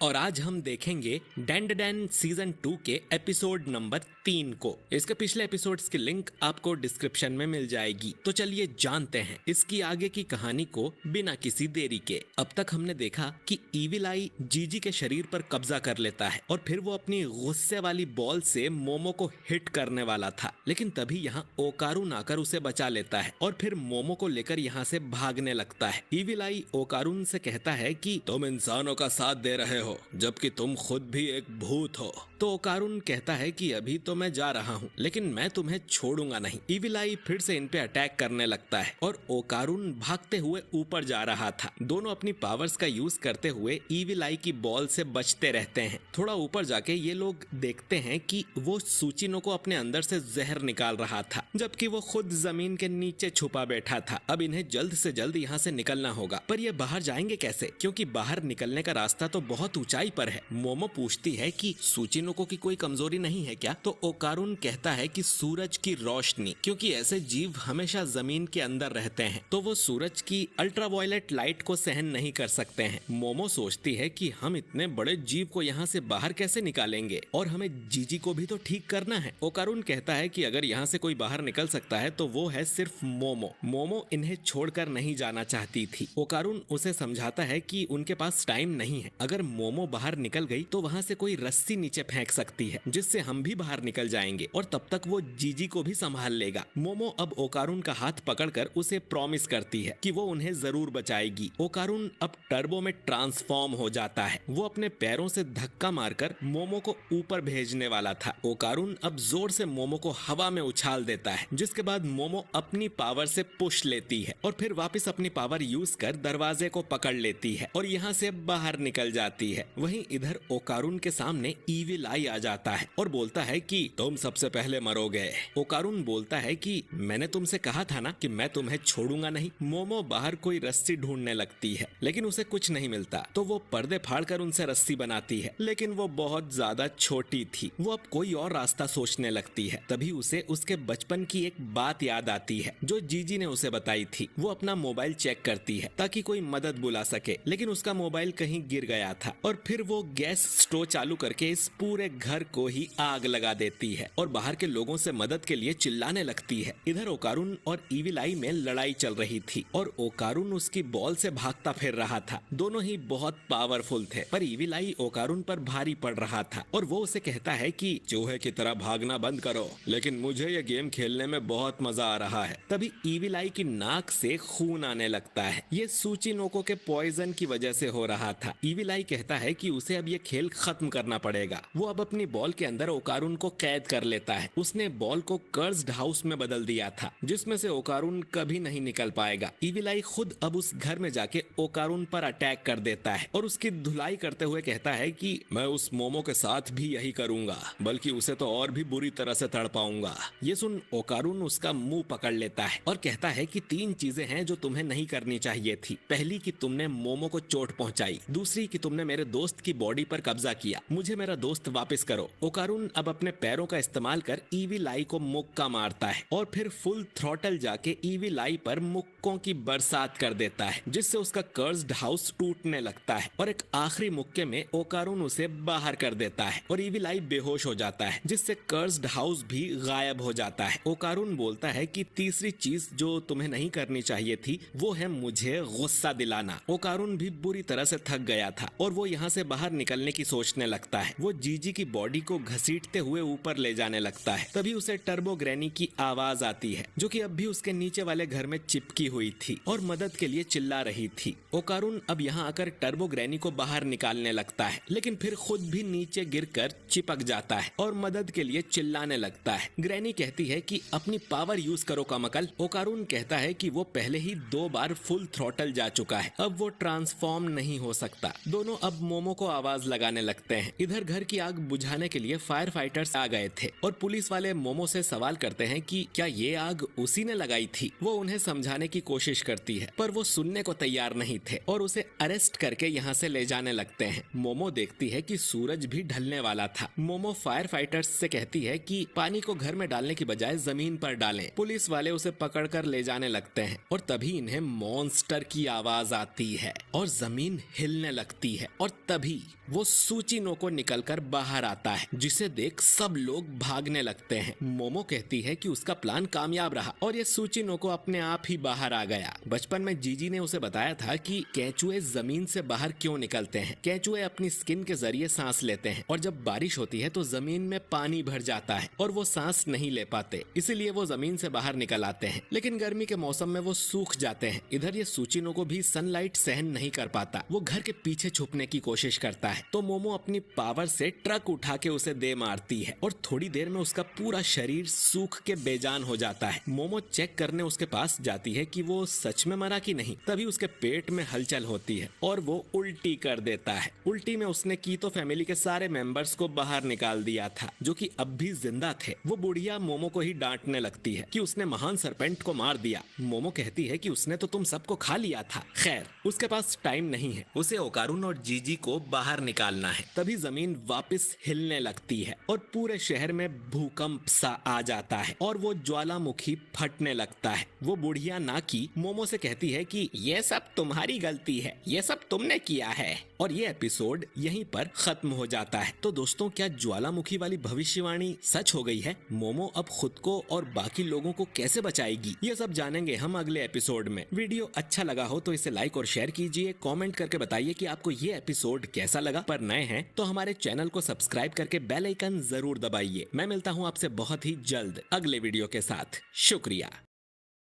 और आज हम देखेंगे डैन डैन सीजन 2 के एपिसोड नंबर 3 को। इसके पिछले एपिसोड्स की लिंक आपको डिस्क्रिप्शन में मिल जाएगी। तो चलिए जानते हैं इसकी आगे की कहानी को बिना किसी देरी के। अब तक हमने देखा कि इविल आई जीजी के शरीर पर कब्जा कर लेता है और फिर वो अपनी गुस्से वाली बॉल से मोमो को हिट करने वाला था, लेकिन तभी यहाँ ओकारून आकर उसे बचा लेता है और फिर मोमो को लेकर यहाँ से भागने लगता है। इविल आई ओकारून से कहता है कि तुम इंसानों का साथ दे रहे हो जबकि तुम खुद भी एक भूत हो। तो ओकारून कहता है कि अभी तो मैं जा रहा हूँ, लेकिन मैं तुम्हें छोड़ूंगा नहीं। इविल आई फिर से इन पे अटैक करने लगता है और ओकारून भागते हुए ऊपर जा रहा था। दोनों अपनी पावर्स का यूज करते हुए इविल आई की बॉल से बचते रहते हैं। थोड़ा ऊपर जाके ये लोग देखते हैं कि वो सूचिनो को अपने अंदर से जहर निकाल रहा था, जबकि वो खुद जमीन के नीचे छुपा बैठा था। अब इन्हें जल्द से जल्द यहाँ से निकलना होगा, पर ये बाहर जाएंगे कैसे, क्योंकि बाहर निकलने का रास्ता तो बहुत ऊंचाई पर है। मोमो पूछती है कि सूचिनो की कोई कमजोरी नहीं है क्या? तो ओकारून कहता है कि सूरज की रोशनी, क्योंकि ऐसे जीव हमेशा जमीन के अंदर रहते हैं तो वो सूरज की अल्ट्रावायलेट लाइट को सहन नहीं कर सकते हैं। मोमो सोचती है कि हम इतने बड़े जीव को यहाँ से बाहर कैसे निकालेंगे और हमें जीजी को भी तो ठीक करना है। ओकारून कहता है कि अगर यहाँ से कोई बाहर निकल सकता है तो वो है सिर्फ मोमो। मोमो इन्हें छोड़कर नहीं जाना चाहती थी। ओकारून उसे समझाता है कि उनके पास टाइम नहीं है। अगर मोमो बाहर निकल गई तो वहाँ से कोई रस्सी नीचे फेंक सकती है, जिससे हम भी बाहर निकल जाएंगे और तब तक वो जीजी को भी संभाल लेगा। मोमो अब ओकारून का हाथ पकड़कर उसे प्रॉमिस करती है कि वो उन्हें जरूर बचाएगी। ओकारून अब टर्बो में ट्रांसफॉर्म हो जाता है। वो अपने पैरों से धक्का मारकर मोमो को ऊपर भेजने वाला था। ओकारून अब जोर से मोमो को हवा में उछाल देता है, जिसके बाद मोमो अपनी पावर से पुश लेती है और फिर वापस अपनी पावर यूज कर दरवाजे को पकड़ लेती है और यहाँ से बाहर निकल जाती है। वहीं इधर ओकारून के सामने इविल आई आ जाता है और बोलता है कि तुम सबसे पहले मरोगे। ओकारून बोलता है कि मैंने तुमसे कहा था ना कि मैं तुम्हें छोड़ूंगा नहीं। मोमो बाहर कोई रस्सी ढूंढने लगती है, लेकिन उसे कुछ नहीं मिलता, तो वो पर्दे फाड़कर उनसे रस्सी बनाती है, लेकिन वो बहुत ज्यादा छोटी थी। वो अब कोई और रास्ता सोचने लगती है। तभी उसे उसके बचपन की एक बात याद आती है जो जीजी ने उसे बताई थी। वो अपना मोबाइल चेक करती है ताकि कोई मदद बुला सके, लेकिन उसका मोबाइल कहीं गिर गया था और फिर वो गैस स्टोव चालू करके इस पूरे घर को ही आग लगा देती है और बाहर के लोगों से मदद के लिए चिल्लाने लगती है। इधर ओकारून और इविल आई में लड़ाई चल रही थी और ओकारून उसकी बॉल से भागता फिर रहा था। दोनों ही बहुत पावरफुल थे, पर इविल आई ओकारून पर भारी पड़ रहा था और वो उसे कहता है कि चूहे की तरह भागना बंद करो, लेकिन मुझे ये गेम खेलने में बहुत मजा आ रहा है। तभी इविल आई की नाक से खून आने लगता है। ये सूचिनोको के पॉइजन की वजह से हो रहा था। इविल आई कहता है कि उसे अब ये खेल खत्म करना पड़ेगा। वो अब अपनी बॉल के अंदर ओकारून को कैद कर लेता है। उसने बॉल को कर्स्ड हाउस में बदल दिया था, जिसमें से ओकारून कभी नहीं निकल पाएगा। इविल आई खुद अब उस घर में जाके ओकारून पर अटैक कर देता है और उसकी धुलाई करते हुए कहता है कि मैं उस मोमो के साथ भी यही करूंगा, बल्कि उसे तो और भी बुरी तरह से तड़पाऊंगा। ये सुन ओकारून उसका मुंह पकड़ लेता है और कहता है कि 3 चीजें हैं जो तुम्हें नहीं करनी चाहिए थी। पहली कि तुमने मोमो को चोट पहुंचाई, दूसरी कि तुमने मेरे दोस्त की बॉडी पर कब्जा किया। मुझे मेरा दोस्त वापस करो। ओकारून अब अपने पैरों का इस्तेमाल कर इविल आई को मुक्का मारता है और फिर फुल थ्रॉटल जाके इविल आई पर मुक्कों की बरसात कर देता है, जिससे उसका कर्स्ड हाउस टूटने लगता है और एक आखिरी मुक्के में ओकारून उसे बाहर कर देता है और इविल आई बेहोश हो जाता है, जिससे कर्स्ड हाउस भी गायब हो जाता है। ओकारून बोलता है कि तीसरी चीज जो तुम्हें नहीं करनी चाहिए थी वो है मुझे गुस्सा दिलाना। ओकारून भी बुरी तरह से थक गया था और वो यहाँ से बाहर निकलने की सोचने लगता है। वो जीजी की बॉडी को घसीटते हुए ऊपर ले जाने लगता है। तभी उसे टर्बो ग्रैनी की आवाज आती है, जो कि अब भी उसके नीचे वाले घर में चिपकी हुई थी और मदद के लिए चिल्ला रही थी। ओकारून अब यहाँ आकर टर्बो ग्रैनी को बाहर निकालने लगता है, लेकिन फिर खुद भी नीचे गिरकर चिपक जाता है और मदद के लिए चिल्लाने लगता है। ग्रैनी कहती है कि अपनी पावर यूज करो कमकल। ओकारून कहता है कि वो पहले ही 2 बार फुल थ्रॉटल जा चुका है, अब वो ट्रांसफॉर्म नहीं हो सकता। दोनों अब मोमो को आवाज लगाने लगते हैं। इधर घर की आग बुझाने के लिए फायर फाइटर्स आ गए थे और पुलिस वाले मोमो से सवाल करते हैं कि क्या ये आग उसी ने लगाई थी। वो उन्हें समझाने की कोशिश करती है पर वो सुनने को तैयार नहीं थे और उसे अरेस्ट करके यहाँ से ले जाने लगते हैं। मोमो देखती है कि सूरज भी ढलने वाला था। मोमो फायर फाइटर्स से कहती है कि पानी को घर में डालने की बजाय जमीन पर डालें। पुलिस वाले उसे पकड़कर ले जाने लगते हैं और तभी इन्हें मॉन्स्टर की आवाज आती है और जमीन हिलने लगती है और तभी वो सूचिनो निकलकर बाहर आता है, जिसे देख सब लोग भागने लगते हैं। मोमो कहती है कि उसका प्लान कामयाब रहा और ये सूचिनो अपने आप ही बाहर आ गया। बचपन में जीजी ने उसे बताया था कि केंचुए जमीन से बाहर क्यों निकलते हैं। केंचुए अपनी स्किन के जरिए सांस लेते हैं और जब बारिश होती है तो जमीन में पानी भर जाता है और वो सांस नहीं ले पाते, इसीलिए वो जमीन से बाहर निकल आते हैं। लेकिन गर्मी के मौसम में वो सूख जाते हैं। इधर ये सूचिनो भी सनलाइट सहन नहीं कर पाता। वो घर के पीछे छुपने की कोशिश करता है तो मोमो अपनी पावर से ट्रक उठा के उसे दे मारती है और थोड़ी देर में उसका पूरा शरीर सूख के बेजान हो जाता है। मोमो चेक करने उसके पास जाती है कि वो सच में मरा कि नहीं। तभी उसके पेट में हलचल होती है और वो उल्टी कर देता है। उल्टी में उसने की तो फैमिली के सारे मेंबर्स को बाहर निकाल दिया था जो कि अब भी जिंदा थे। वो बुढ़िया मोमो को ही डांटने लगती है कि उसने महान सरपेंट को मार दिया। मोमो कहती है कि उसने तो तुम सबको खा लिया था। खैर उसके पास टाइम नहीं है, उसे ओकारुन और जीजी को बाहर निकालना है। तभी जमीन वापस हिलने लगती है और पूरे शहर में भूकंप सा आ जाता है और वो ज्वालामुखी फटने लगता है। वो बुढ़िया नाकी मोमो से कहती है कि ये सब तुम्हारी गलती है, ये सब तुमने किया है। और ये एपिसोड यहीं पर खत्म हो जाता है। तो दोस्तों, क्या ज्वालामुखी वाली भविष्यवाणी सच हो गई है? मोमो अब खुद को और बाकी लोगों को कैसे बचाएगी, ये सब जानेंगे हम अगले एपिसोड में। वीडियो अच्छा लगा हो तो इसे लाइक और शेयर कीजिए। कमेंट करके बताइए कि आपको ये एपिसोड कैसा लगा। पर नए हैं तो हमारे चैनल को सब्सक्राइब करके बेल आइकन जरूर दबाइए। मैं मिलता हूँ आपसे बहुत ही जल्द अगले वीडियो के साथ। शुक्रिया।